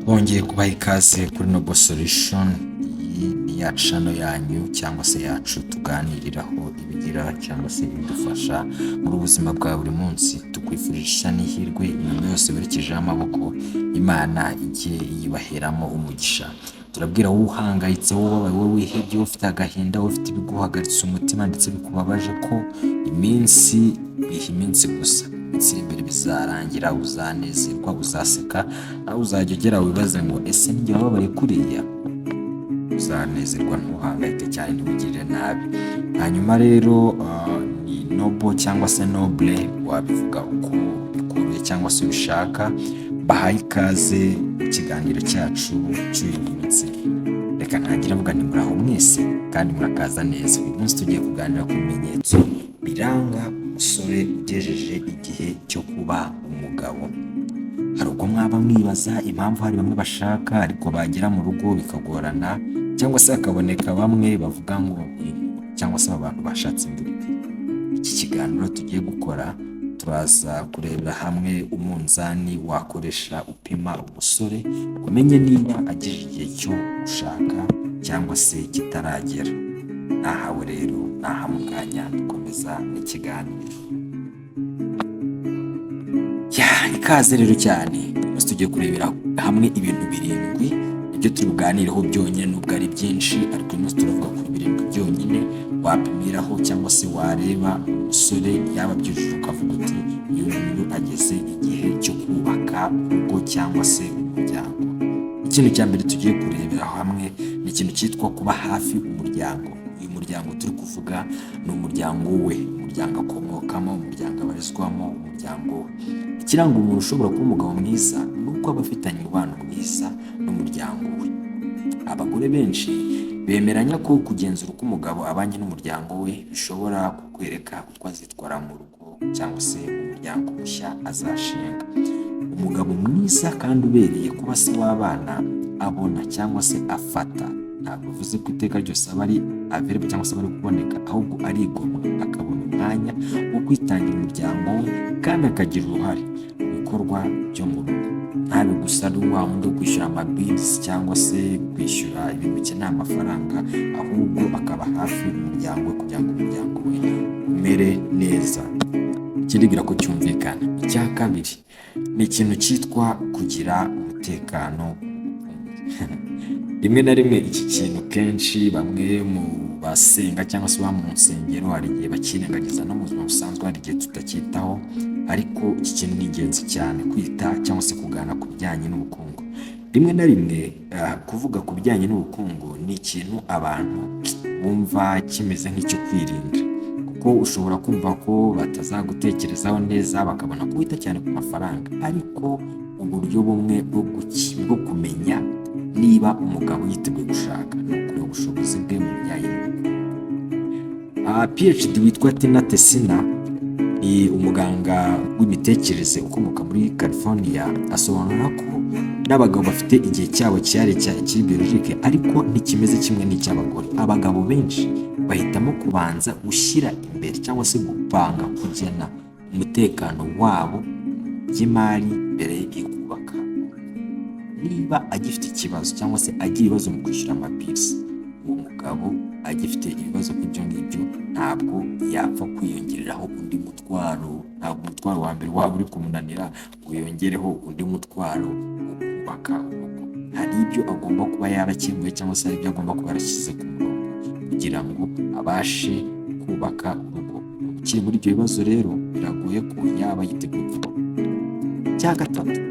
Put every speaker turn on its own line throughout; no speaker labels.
Bongeye kubaha ikaze kuri Noble Solution. Iyi ni ya channel yanyu cyangwa se yacu tuganiriraho ibigira cyangwa se ibidufasha muri ubuzima bwa buri munsi. Tukwifurije n'ihirwe ibintu byose berekejeho amaboko, Imana igiye yibaheramo umugisha. Turabwira wowe uhangayitse, wowe wihebye, ufite agahinda, ufite ibiguhagaritse umutima ndetse bikubabaje ko iminsi gusa iri imbere bizarangira, uzanezerwa, uzaseka, nawe uzajya ugera wibaze ngo ese njye wababaye kuriya. Uzanezerwa, ntuhangayike cyane, ntugirire nabi. Hanyuma rero ni Noble cyangwa se Noble, wabivuga uko bikuruye cyangwa se ubishaka. Bahaye ikaze mu kiganiro cyacu cy'uyu munsi. Reka ntangire mvuga nti muraho mwese kandi murakaza neza. Uyu munsi tugiye kuganira ku bimenyetso biranga umusore ugejeje igihe cyo kuba umugabo. Hari ubwo mwaba mwibaza impamvu hari bamwe bashaka ariko bagera mu rugo bikagorana, cyangwa se hakaboneka bamwe bavuga ngo cyangwa se abantu bashatse imbuto. Iki kiganiro tugiye gukora turaza kurebera hamwe umunzani wakoresha upima umusore umenye niba agejeje igihe cyo gushaka cyangwa se kitaragera. Nahawe rero nahamukanya dukomeza n'ikiganiro. Ikaze rero cyane. Umunsi tugiye kurebera hamwe ibintu birindwi ibyo turuganireho byonyine, nubwo ari byinshi ariko uyu munsi turavuga ku birindwi byonyine wapimiraho cyangwa se wareba umusore yaba abyujuje ukavuga uti uyu muntu ageze igihe cyo kubaka urugo cyangwa se umuryango. Ikintu cya mbere tugiye kurebera hamwe ni ikintu cyitwa kuba hafi umuryango. Uyu muryango turi kuvuga ni umuryango we, umuryango akomokamo, umuryango abarizwamo, umuryango we. Ikiranga umuntu ushobora kuba umugabo mwiza ni uko aba afitanye umubano mwiza n'umuryango we. Abagore benshi bemeranya ko kugenzura uko umugabo abanye n'umuryango we bishobora kukwereka uko azitwara mu rugo cyangwa se umuryango mushya azashinga. Umugabo mwiza kandi ubereye kuba se w'abana abona cyangwa se afata, ntabwo bivuze ko iteka ryose aba ari available cyangwa se aba ari kuboneka, ahubwo arigomwa akabona umwanya wo kwitangira umuryango we kandi akagira uruhare mu bikorwa byo mu rugo. Ntabe gusa ari wa wundi wo kwishyura amabisi cyangwa se kwishyura ibintu bikeneye amafaranga, ahubwo akaba hafi y'umuryango we kugira ngo umuryango we umere neza. Kiribwira ko cyumvikana. Icya kabiri ni ikintu cyitwa kugira umutekano. Rimwe na rimwe iki kintu kenshi bamwe mu basenga cyangwa se mu nsengero hari igihe bakirengagiza, no mu buzima busanzwe hari igihe tutacyitaho, ariko iki kintu ni ingenzi cyane kwita cyangwa se kuganira ku bijyanye n'ubukungu. Rimwe na rimwe kuvuga ku bijyanye n'ubukungu ni ikintu abantu bumva kimeze nk'icyo kwirinda, kuko ushobora kumva ko batazagutekerezaho neza bakabona ko wita cyane ku mafaranga, ariko uburyo bumwe bwo kumenya niba umugabo yiteguye gushaka ni ukureba ubushobozi bwe mu bijyanye n'ubukungu. PhD witwa Tina Tessina ni umuganga w'imitekerereze ukomoka muri California, asobanura ko n'abagabo bafite igihe cyabo cyihariye kiri biologike ariko ntikimeze kimwe n'icy'abagore. Abagabo benshi bahitamo kubanza gushyira imbere cyangwa se gupanga, kugena umutekano wabo by'imari mbere yo kubaka. Niba agifite ikibazo cyangwa se agira ibibazo mu kwishyura amabisi, uwo mugabo agifite ibibazo nk'ibyo ngibyo, ntabwo yapfa kwiyongereraho undi mutwaro. Ntabwo umutwaro wa mbere waba uri kumunanira ngo yongereho undi mutwaro wo kubaka urugo. Hari ibyo agomba kuba yarakemuye cyangwa se hari ibyo agomba kuba yarashyize ku murongo kugira ngo abashe kubaka urugo. Ukiri muri ibyo bibazo rero biragoye ko yaba yiteguye vuba. Icya gatatu,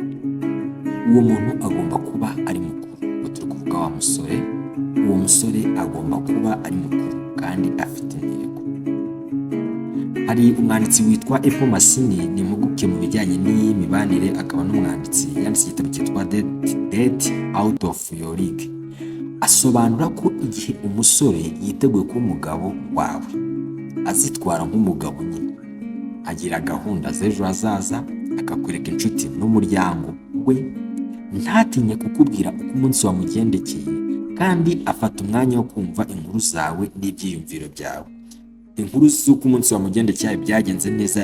uwo muntu agomba kuba ari mukuru. Ubwo turi kuvuga wa musore, uwo musore agomba kuba ari mukuru kandi afite intego. Hari umwanditsi witwa Epo Masini, ni impuguke mu bijyanye n'imibanire, akaba n'umwanditsi, yanditse igitabo cyitwa Date Out of Your League. Asobanura ko igihe umusore yiteguye kuba umugabo wawe, azitwara nk'umugabo nyine, agira gahunda z'ejo hazaza, akakwereka inshuti n'umuryango we, ntatinye kukubwira uko umunsi wamugendekeye, kandi afata umwanya wo kumva inkuru zawe n'ibyiyumviro byawe. Inkuru z'uko umunsi wamugendekeye, byagenze neza,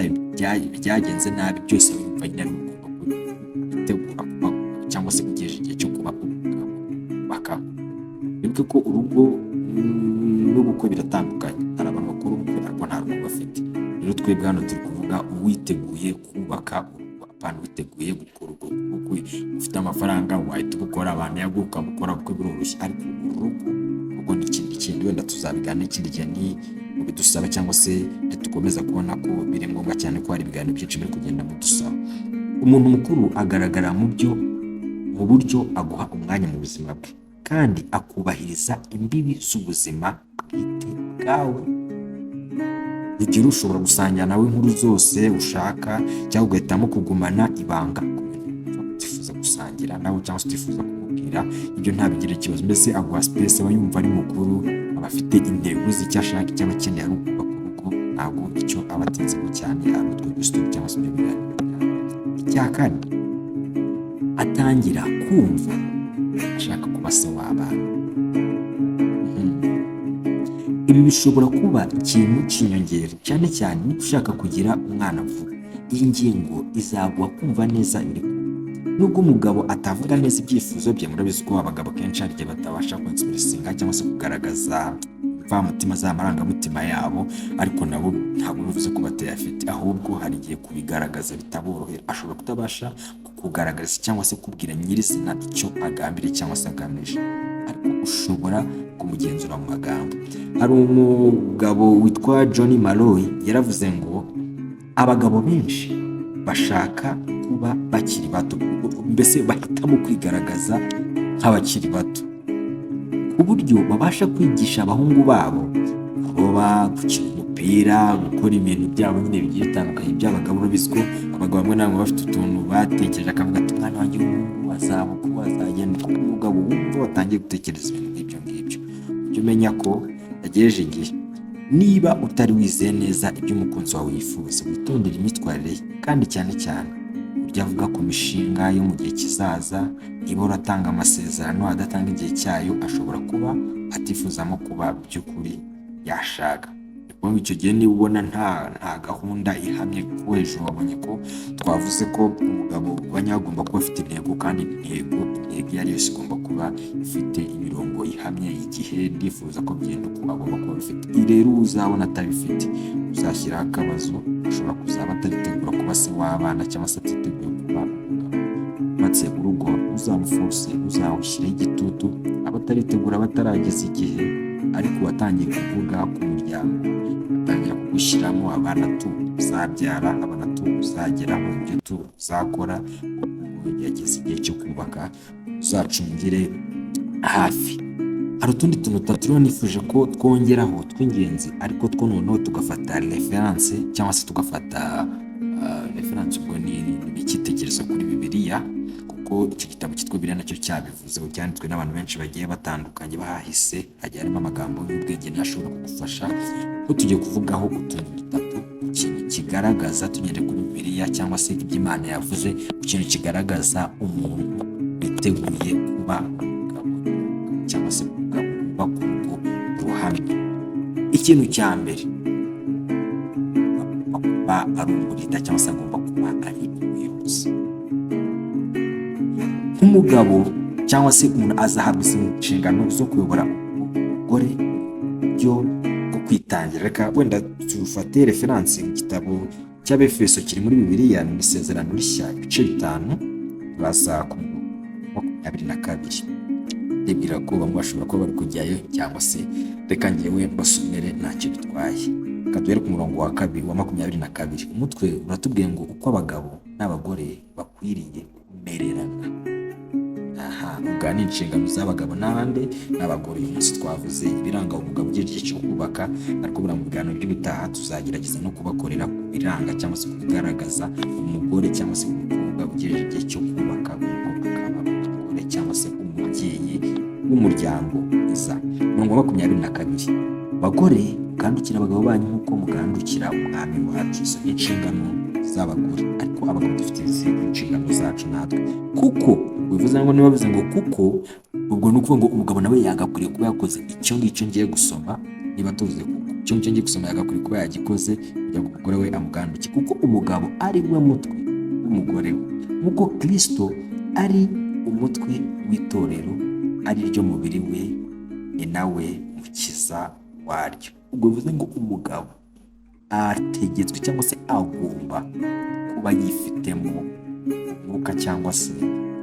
byagenze nabi, byose wumva nyine ari ugomba gutegura kuba cyangwa se kugejeje igihe cyo kuba wibuke ko urugo n'ubukwe biratandukanye. Hari abantu bakora ubukwe ariko nta rugo bafite. Rero twebwe hano turi kuvuga uwiteguye kubaka urugo, apana witeguye gukora ubwo bukwe ufite amafaranga wahita ubukora, abantu yaguka gukora ubukwe biroroshye, ariko urugo ni ikindi kintu, wenda tuzabiganira ikindi gihe ni mu bidusaba, cyangwa se tukomeza kubona ko biri ngombwa cyane ko hari ibiganiro byinshi biri kugenda mudusaba. Umuntu mukuru agaragara mu buryo aguha umwanya mu buzima bwe kandi akubahiriza imbibi z'ubuzima bwite bwawe. Urugero, ushobora gusangira nawe inkuru zose ushaka, cyangwa ugahitamo kugumana ibanga ku bintu utifuza gusangira nawe cyangwa se utifuza kumubwira, ibyo ntabigira ikibazo. Mbese aguha space, aba yumva ari mukuru, aba afite intego z'icyo ashaka, icyo aba akeneye ari ukubaka urugo, ntabwo icyo aba atinzeho cyane ari utwo dusitiri cyangwa se ibyo biganiro. Icya kane, atangira kumva ashaka kuba se w'abana. Ibi bishobora kuba ikintu cy'inyongera, cyane cyane niba ushaka kugira umwana vuba. Iyi ngingo izaguha kumva neza ibiri kuba. Nubwo umugabo atavuga neza ibyifuzo bye, murabizi ko abagabo kenshi hari igihe batabasha kwexpressinga cyangwa se kugaragaza imvamutima z'amarangamutima yabo, ariko nabo ntabwo bivuze ko batayafite, ahubwo hari igihe kubigaragaza bitaborohera. Ashobora kutabasha kukugaragariza cyangwa se kubwira nyirizina icyo agambiriye cyangwa se agamije, ariko ushobora kumugenzura mu magambo. Hari umugabo witwa John Malloy yaravuze ngo abagabo benshi bashaka kuba bakiri bato, mbese bahitamo kwigaragaza nk'abakiri bato, ku buryo babasha kwigisha abahungu babo kuroba, gukina umupira, gukora ibintu byabo nyine bigiye bitandukanye by'abagabo. Urabizi ko abagabo bamwe na bamwe bafite utuntu batekereje, akavuga ati umwana wanjye w'umuhungu azabukwa azagenda, kuko umugabo wumva watangiye gutekereza ibintu nk'ibyo ngibyo, ujye umenya ko yagejeje igihe. Niba utari wizeye neza ibyo umukunzi wawe yifuza, witondere imyitwarire ye, kandi cyane cyane burya avuga ku mishinga yo mu gihe kizaza. Niba uratanga amasezerano adatanga igihe cyayo, ashobora kuba atifuzamo kuba by'ukuri yashaka. Icyo gihe niba ubona nta gahunda ihamye, kuko hejuru wabonye ko twavuze ko umugabo agomba kuba afite intego, kandi intego iyo ari yose igomba kuba ifite imirongo ihamye igihe ndifuza ko byenda uko agomba kuba bifite. Rero uzabona atabifite, uzashyiraho akabazo. Ashobora kuzaba ataritegura kuba se w'abana cyangwa se atiteguye kuba umugabo wubatse urugo. Uzamufose, uzawushyiraho igitutu, abataritegura batarageza igihe, ariko watangiye kuvuga ku muryango, atangira kugushyiramo abana tuzabyara, abana tuzageraho, ibyo tuzakora. Yageze igihe cyo kubaka, uzacungire hafi. Hari utundi tuntu tutatu nifuje ko twongeraho tw'ingenzi, ariko two noneho tugafata reference, cyangwa se tugafata reference ubwo ni icyitegererezo kuri Bibiliya, kuko iki gitabo cyitwa Bibiliya nacyo cyabivuze, cyanditswe n'abantu benshi bagiye batandukanye bahahise, hagiye harimo amagambo y'ubwenge ntashobora kugufasha. Ko tugiye kuvugaho utuntu dutatu, ikintu kigaragaza, tunyere kuri Bibiliya cyangwa se ibyo Imana yavuze, ikintu kigaragaza umuntu witeguye kuba umugabo cyangwa se umugabo uba ku rugo ruhamye. Ikintu cya mbere, agomba kuba ari umurida cyangwa se agomba kuba ari umuyobozi. Nk'umugabo cyangwa se umuntu azahabwa inshingano zo kuyobora umugore byo kwitangira. Reka wenda tufate referansi mu gitabo cy'Abefeso kiri muri Bibiliya, mu Isezerano Rishya ibice 5 basa ku 22. Ndibwira ko bamwe bashobora kuba bari kujyayo, cyangwa se reka ngewe mbasomere ntacyo bitwaye. Kaduhere ku murongo wa 2 wa 22. Umutwe uratubwiye ngo uko abagabo n'abagore bakwiriye kumererana. Ubwa ni inshingano z'abagabo n'abagore. Uyu munsi twavuze ibiranga umugabo ugiye igihe cyo kubaka, ariko buriya mu biganiro by'ubutaha tuzagerageza no kubakorera ku biranga cyangwa se kubigaragaza umugore cyangwa se umukobwa ugiye igihe cyo kubaka, akaba umugore cyangwa se umubyeyi w'umuryango mwiza. Umurongo wa 22. Bagore mugandukira abagabo banyu nk'uko mugandukira umwami wacu. Izo ni inshingano z'abagore, ariko abagabo dufite izindi inshingano zacu natwe. Kuko bivuze ngo niba bivuze ngo kuko, ubwo ni ukuvuga ngo umugabo nawe yagakwiriye kuba yakoze icyo ngicyo ngiye gusoma. Niba tuvuze kuko icyo ngicyo ngiye gusoma, yagakwiriye kuba yagikoze kugira ngo umugore we amuganduke, kuko umugabo ari we mutwe w'umugore we, nk'uko Kristo ari umutwe w'itorero, ari ryo mubiri we ni nawe mukiza waryo. Ubwo bivuze ngo umugabo ategetswe cyangwa se agomba kuba yifitemo umwuka cyangwa se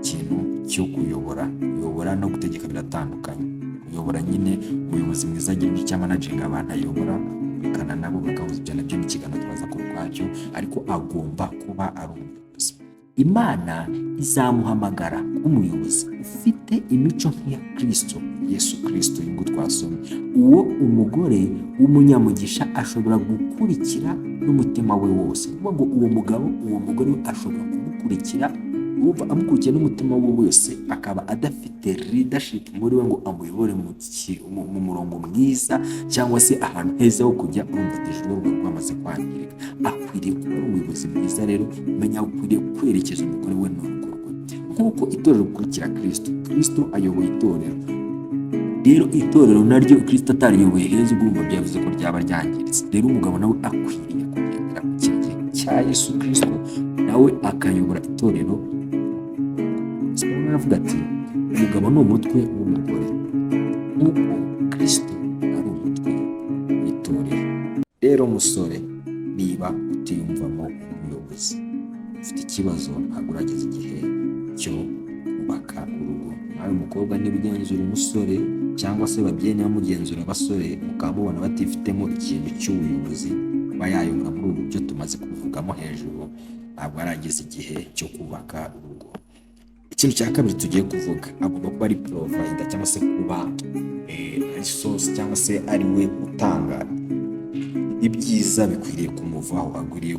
ikintu cyo kuyobora no gutegeka biratandukanye. Kuyobora nyine umuyobozi mwiza agira icyo cyamanaginga abantu ayobora, bikana nabo bakavuza ibyo nabyo n'ikiganiro twaza ko rwacyo, ariko agomba kuba ari umuyobozi. Imana izamuhamagara nk'umuyobozi ufite imico nk'iya Kristo, Yesu Kristo y'ubwo twasomye. Uwo umugore w'umunyamugisha ashobora gukurikira n'umutima we wose. Kuvuga ngo uwo mugabo, uwo mugore we ashobora kumukurikira, amukurikiye n'umutima we wese, akaba adafite leadership muri we ngo amuyobore mu murongo mwiza cyangwa se ahantu heza ho kujya, urumva ijuru rwamaze kwangirika. Akwiriye kuba umuyobozi mwiza rero, umenya ukwiriye kwerekeza umugore we n'urugo rwe nk'uko itorero rikurikira Kristo. Kristo ayoboye itorero. Rero itorero naryo Kristo atariyoboye heza, urumva byavuze ko ryaba ryangiritse. Rero umugabo nawe akwiriye kugendera ku kirenge cya Yesu Kristo, nawe akayobora itorero. Siporo aravuga ati umugabo ni umutwe w'umugore nk'uko Kristo ari umutwe w'itorero. Rero musore, niba utiyumvamo umuyobozi, ufite ikibazo, ntabwo urageze igihe cyo kubaka urugo. Nawe mukobwa, niba ugenzura umusore cyangwa se babyeyi niba mugenzura abasore mukaba mubona batifitemo ikintu cy'ubuyobozi, kuba yayobora muri ubu buryo tumaze kubivugamo hejuru, ntabwo arageze igihe cyo kubaka urugo. Ikintu cya kabiri tugiye kuvuga, agomba kuba ari provider cyangwa se kuba ari source cyangwa se ari we utanga ibyiza bikwiriye kumuvaho. Agwiriye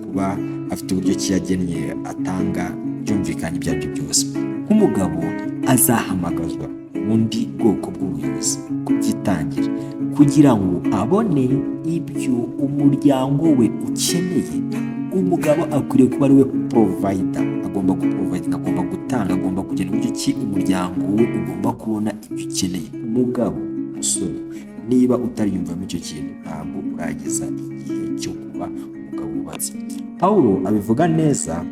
kuba afite uburyo ki yagennye atanga byumvikanye ibyo aribyo byose. Nk'umugabo azahamagazwa ubundi bwoko bw'ubuyobozi kubyitangira kugira ngo abone ibyo umuryango we ukeneye. Umugabo akwiriye kuba ari we provider, agomba guprovidinga, agomba gutanga, agomba kugena uburyo ki umuryango we ugomba kubona ibyo ukeneye. Umugabo, musore, niba utariyumvamo icyo kintu, ntabwo urageza igihe cyo kuba umugabo wubatse. Pawulo abivuga neza,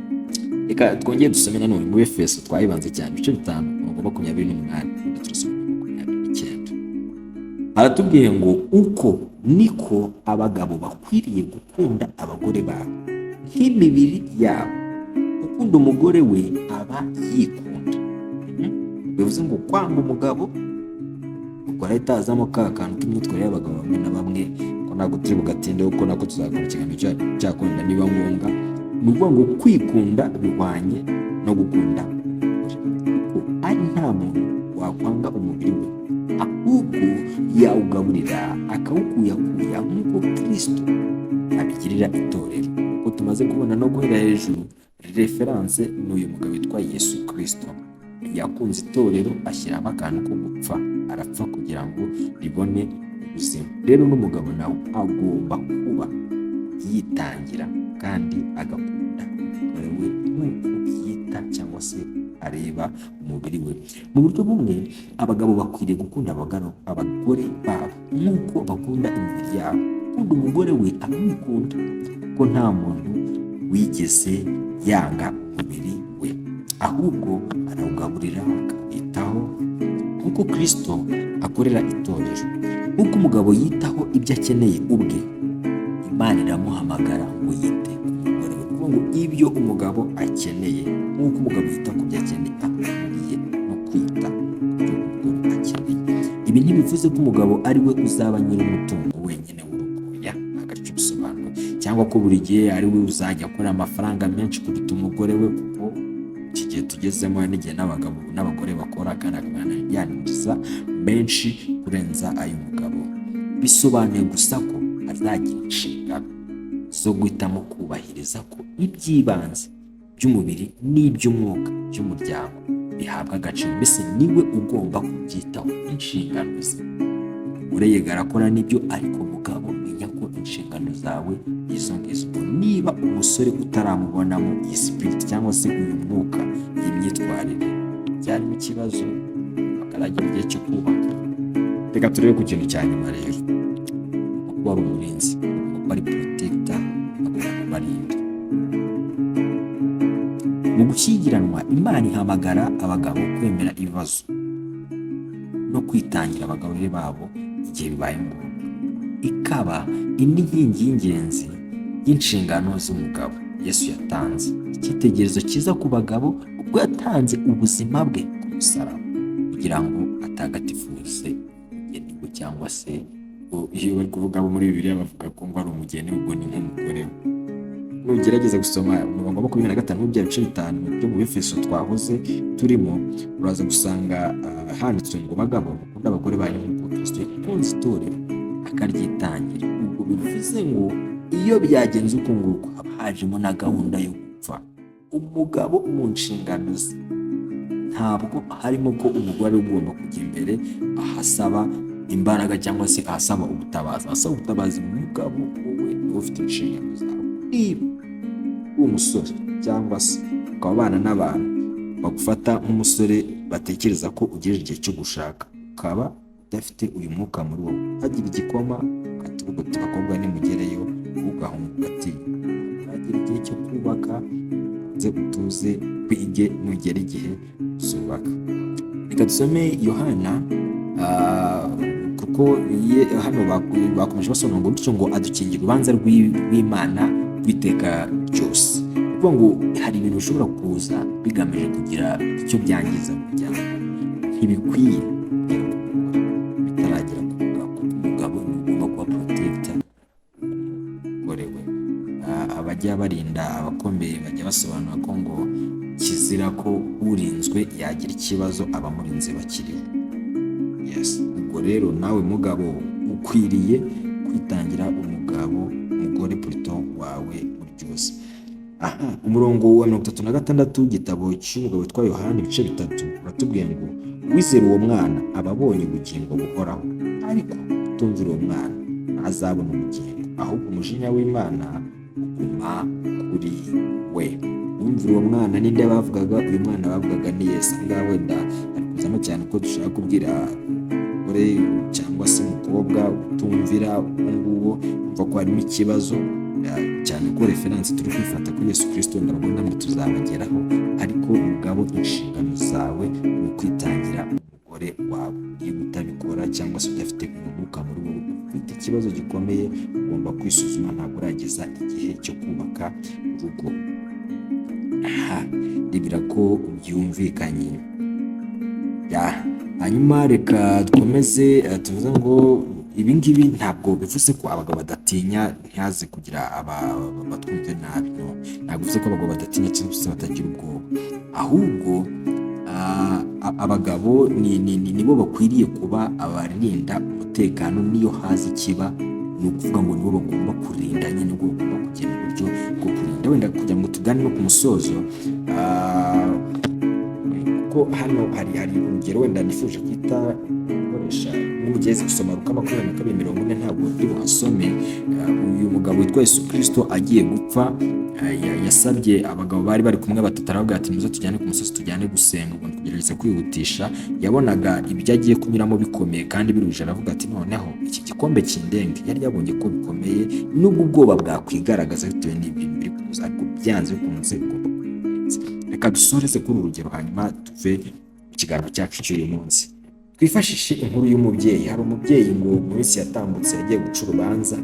reka twongere dusome nanone mu Efeso, twayibanze cyane ibice 5:28 29. Aratubwiye ngo uko niko abagabo bakwiriye gukunda abagore babo nk'imibiri yabo. Ukunda umugore we aba yikunda. Bivuze ngo kwanga umugabo ukora itazamo ka kantu k'imyitwarire y'abagabo bamwe na bamwe, ko ntabwo turi bugatinde kuko nako tuzakora ikiganiro cyakunda niba ngombwa. Ni ukuvuga ngo kwikunda bihwanye no gukunda ko ari nta muntu wakwanga umubiri we, ahubwo yawugaburira akawukuyakuya nk'uko Kristo abigirira itorero. Uko tumaze kubona no guhera hejuru, reference n'uyu mugabo witwa Yesu Kristo. Yakunze itorero ashyiramo akantu ko gupfa, arapfa kugira ngo ribone ubuzima. Rero n'umugabo nawe agomba kuba yitangira kandi agakunda umugore we nk'uko yita cyangwa se areba umubiri we. Mu buryo bumwe, abagabo bakwiriye gukunda abagore babo nk'uko bakunda imibiri yabo. Ukunda umugore we akamukunda, ko nta muntu wigeze yanga umubiri we, ahubwo arawugaburira akawitaho nk'uko Kristo akorera itorero. Nk'uko umugabo yitaho ibyo akeneye ubwe, Imana iramuhamagara ngo yite ku mugore we. Kuko ngo ibyo umugabo akeneye, nk'uko umugabo yita ku byo akeneye, akwiriye no kwita ku byo umugore akeneye. Ibi ntibivuze ko umugabo ari we uzaba nyir'umutungo wenyine w'urugo, agace bisobanura, cyangwa ko buri gihe ari we uzajya akora amafaranga menshi kuruta umugore we, kuko iki gihe tugezemo n'igihe n'abagabo n'abagore bakora kandi yaniriza menshi kurenza ay'umugabo. Bisobanuye gusa ko azagira inshingano zo guhitamo kubahiriza ko iby'ibanze by'umubiri n'iby'umwuka by'umuryango bihabwa agaciro. Mbese niwe ugomba kubyitaho, inshingano ze. Umugore yegara akora n'ibyo, ariko mugabo menya ko inshingano zawe izo ngizo. Niba umusore utaramubonamo iyi spirit cyangwa se uyu mwuka, iyi myitwarire, byarimo ikibazo, akaragira igihe cyo kubaka. Reka turebe ku kintu cya nyuma rero, kuba ari umurinzi, kuba ari protector, agomba kuba arinda. Mu gushyingiranwa, Imana ihamagara abagabo kwemera ibibazo no kwitangira abagore babo igihe bibaye ngombwa. Ikaba indi nkingi y'ingenzi y'inshingano z'umugabo Yesu yatanze, icyitegererezo cyiza ku bagabo ubwo yatanze ubuzima bwe ku musaraba kugira ngo atagatifuze umugeni we, cyangwa se iyo bari kuvuga abo muri Bibiliya bavuga ko ngo ari umugeni, ubwo ni nk'umugore we. Nugerageza gusoma umurongo wa 25 w'ibya bice 5 byo mu Efeso twahoze turimo, uraza gusanga handitswe ngo bagabo mukunda abagore banyu nk'uko Kristo yakunze itorero akaryitangira. Ubwo bivuze ngo iyo byagenze uko nguko haba hajemo na gahunda yo gupfa. Umugabo mu nshingano ze ntabwo harimo ko umugore ugomba kujya imbere ahasaba imbaraga cyangwa se ahasaba ubutabazi. Ahasaba ubutabazi umugabo wowe niwe ufite inshingano zawe. Niba umusore cyangwa se ukabana n'abantu bagufata nk'umusore batekereza ko ugejeje igihe cyo gushaka, ukaba udafite uyu mwuka muri wowe, hagira igikoma ukatuvuga uti bakobwa nimugereyo ugahunga ati hagira igihe cyo kubaka nze utuze twige nugera igihe uzubaka. Reka dusome Yohana kuko hano bakomeje basoma ngo bityo ngo adukingira urubanza rw'Imana rw'iteka ryose. Kuko ngo hari ibintu bishobora kuza bigamije kugira icyo byangiza mu muryango, ntibikwiye bitaragera ku mugabo, kuko umugabo ni ugomba kuba protector umugore we. Abajya barinda abakomeye bajya basobanura ko ngo kizira ko urinzwe yagira ikibazo abamurinze bakiriho. Yes, ubwo rero nawe mugabo ukwiriye kwitangira umugore plutôt wawe muri byose. Umurongo wa 36 w'igitabo cy'umugabo witwa Yohana ibice 3 uratubwiye ngo wizera uwo mwana aba abonye ubugingo buhoraho, ariko utumvira uwo mwana azabona ubugingo, ahubwo umujinya w'Imana uguma kuri we. Umvira uwo mwana ninde bavugaga? Uyu mwana bavugaga ni Yesu. Ngaho wenda ari kuzamo cyane ko dushaka kubwira umugore cyangwa se umukobwa utumvira nguwo umva ko harimo ikibazo cyane, ko reference turi kwifata kuri Yesu Kristo ndabona ngo tuzabageraho. Ariko umugabo inshingano zawe ni kwitangira umugore wawe. Iyo utabikora cyangwa se udafite umwuka muri wowe, ufite ikibazo gikomeye, ugomba kwisuzuma. Ntabwo urageza igihe cyo kubaka urugo. Ribira ko byumvikanye. Hanyuma reka dukomeze tuvuze ngo ibi ngibi ntabwo bivuze ko abagabo badatinya ntihaze kugira abatwumve nabi, ntabwo bivuze ko abagabo badatinya cyangwa se batagira ubwoba, ahubwo abagabo nibo bakwiriye kuba abarinda umutekano. Niyo haza ikiba ni ukuvuga ngo nibo bagomba kurinda, nyine nibo bagomba kugena uburyo bwo kurinda. Wenda kugira ngo tugane no ku musozo, kuko hano hari urugero wenda nifuje kwita gukoresha n'umugezi gusoma Luka 22:40 ntabwo ndi buhasome. Uyu mugabo witwa Yesu Kristo agiye gupfa yasabye abagabo bari bari kumwe batatu, aravuga ati muze tujyane ku musozi tujyane gusenga. Ubwo kugerageza kwihutisha, yabonaga ibyo agiye kunyuramo bikomeye kandi biruje, aravuga ati noneho iki gikombe kindenge. Yari yabonye ko bikomeye, nubwo ubwoba bwakwigaragaza bitewe n'ibintu biri kuza, ariko byanze bikunze ugomba kubigenza. Reka dusoreze kuri urugero hanyuma tuve mu kiganiro cyacu cy'uyu munsi. Twifashishe inkuru y'umubyeyi. Hari umubyeyi ngo mu minsi yatambutse yagiye guca urubanza,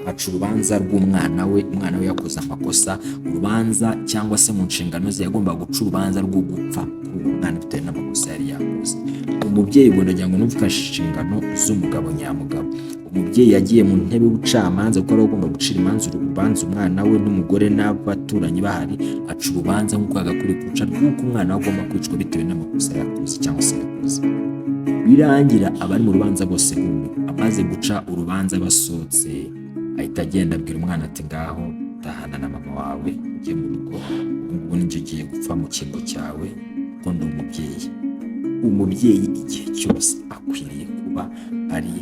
aca urubanza rw'umwana we. Umwana we yakoze amakosa, urubanza cyangwa se mu nshingano ze yagomba guca urubanza rwo gupfa kuri uwo mwana bitewe n'amakosa yari yakoze. Umubyeyi ngo ndagira ngo numvikashe inshingano z'umugabo nyamugabo. Umubyeyi yagiye mu ntebe y'ubucamanza kuko ari agomba gucira urubanza umwana we n'umugore n'abaturanyi bahari, aca urubanza nk'uko yagakwiye kuruca rw'uko umwana we agomba kwicwa bitewe n'amakosa yakoze cyangwa se yakoze. Birangira abari mu rubanza bose amaze guca urubanza basohotse, ahita agenda abwira umwana ati ngaho tahana na mama wawe ujye mu rugo, ubu nibyo ugiye gupfa mu cyimbo cyawe kuko ndi umubyeyi. Umubyeyi igihe cyose akwiriye kuba ari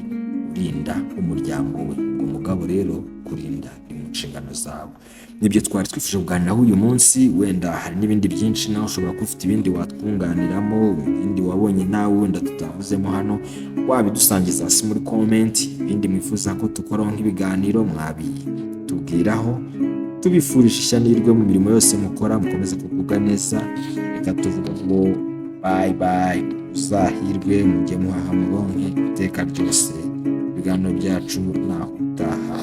urinda umuryango we. Umugabo rero kurinda ni mu nshingano zawe. Nibyo twari twifuje kuganiraho uyu munsi. Wenda hari n'ibindi byinshi, nawe ushobora kuba ufite ibindi watwunganiramo, ibindi wabonye nawe wenda tutavuzemo hano, wabidusangiza hasi muri comment. Ibindi mwifuza ko tukoraho nk'ibiganiro mwabitubwiraho. Tubifurije ishya n'ihirwe mu mirimo yose mukora, mukomeze kugubwa neza. Reka tuvuga ngo bayi bayi, uzahirwe mujye muhaha muronke iteka ryose. Ibiganiro byacu naho utaha.